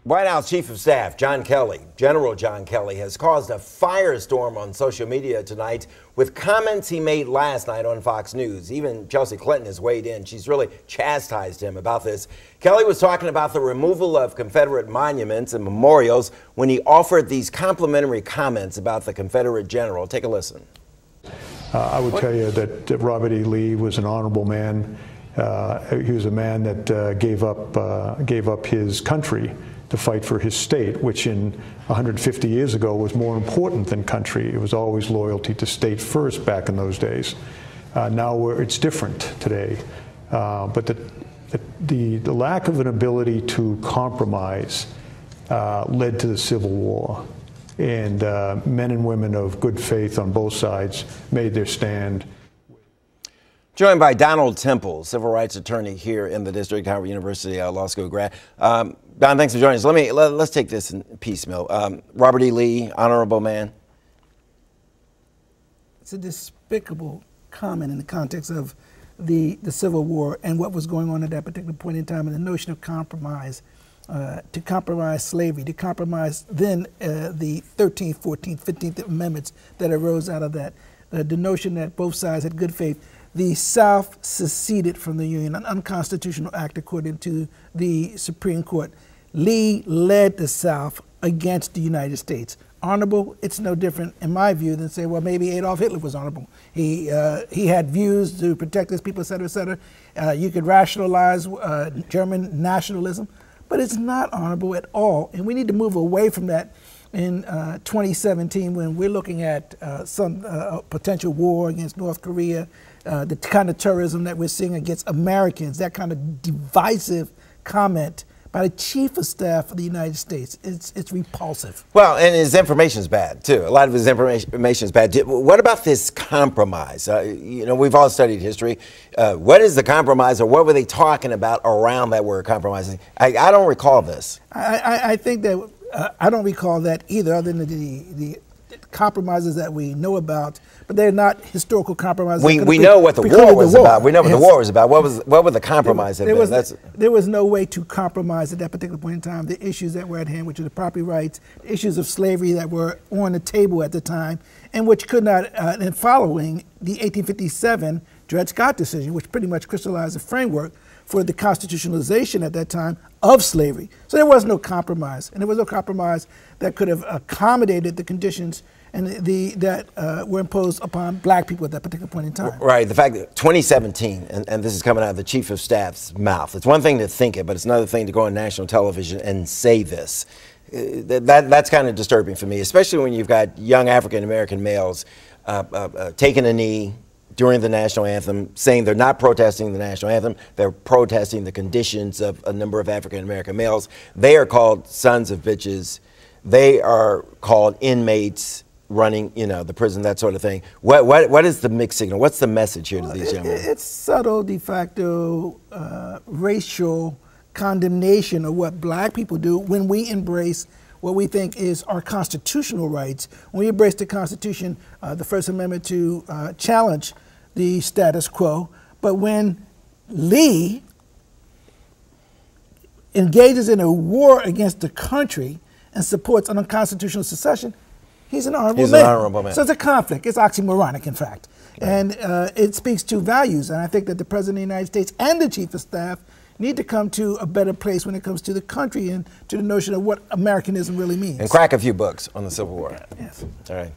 White House Chief of Staff John Kelly, General John Kelly, has caused a firestorm on social media tonight with comments he made last night on Fox News. Even Chelsea Clinton has weighed in. She's really chastised him about this. Kelly was talking about the removal of Confederate monuments and memorials when he offered these complimentary comments about the Confederate general. Take a listen. I would tell you that Robert E. Lee was an honorable man. He was a man that gave up his country to fight for his state, which in 150 years ago was more important than country. It was always loyalty to state first back in those days. Now it's different today. But the lack of an ability to compromise led to the Civil War. And men and women of good faith on both sides made their stand. Joined by Donald Temple, civil rights attorney here in the district, Howard University Law School grad. Don, thanks for joining us. Let's take this in piecemeal. Robert E. Lee, honorable man. It's a despicable comment in the context of the Civil War and what was going on at that particular point in time, and the notion of compromise, to compromise slavery, to compromise then the 13th, 14th, 15th Amendments that arose out of that. The notion that both sides had good faith. The South seceded from the Union, an unconstitutional act according to the Supreme Court. Lee led the South against the United States. Honorable, it's no different, in my view, than say, well, maybe Adolf Hitler was honorable. He had views to protect his people, et cetera, et cetera. You could rationalize German nationalism, but it's not honorable at all. And we need to move away from that in 2017 when we're looking at some potential war against North Korea, the kind of terrorism that we're seeing against Americans, that kind of divisive comment by the Chief of Staff of the United States. It's repulsive. Well, and his information is bad, too. A lot of his information is bad. What about this compromise? You know, we've all studied history. What is the compromise, or what were they talking about around that word compromising? I don't recall this. I think that I don't recall that either, other than the compromises that we know about, but they're not historical compromises. We know what the war was about. We know what the war was about. What were the compromises? There was no way to compromise at that particular point in time the issues that were at hand, which are the property rights, the issues of slavery that were on the table at the time, and which could not, and following the 1857 Dred Scott decision, which pretty much crystallized the framework for the constitutionalization at that time of slavery. So there was no compromise, and there was no compromise that could have accommodated the conditions and that were imposed upon black people at that particular point in time. Right. The fact that 2017, and this is coming out of the Chief of Staff's mouth, it's one thing to think it, but it's another thing to go on national television and say this. That's kind of disturbing for me, especially when you've got young African-American males taking a knee during the national anthem, saying they're not protesting the national anthem, they're protesting the conditions of a number of African-American males. They are called sons of bitches. They are called inmates running, you know, the prison, that sort of thing. What is the mixed signal? What's the message here to these young men? It's subtle, de facto, racial condemnation of what black people do when we embrace what we think is our constitutional rights. When we embrace the Constitution, the First Amendment to challenge the status quo. But when Lee engages in a war against the country and supports an unconstitutional secession, he's an honorable man. He's an honorable man. So it's a conflict. It's oxymoronic, in fact. Right. And it speaks to values. And I think that the President of the United States and the Chief of Staff need to come to a better place when it comes to the country and to the notion of what Americanism really means. And crack a few books on the Civil War. Yes. All right.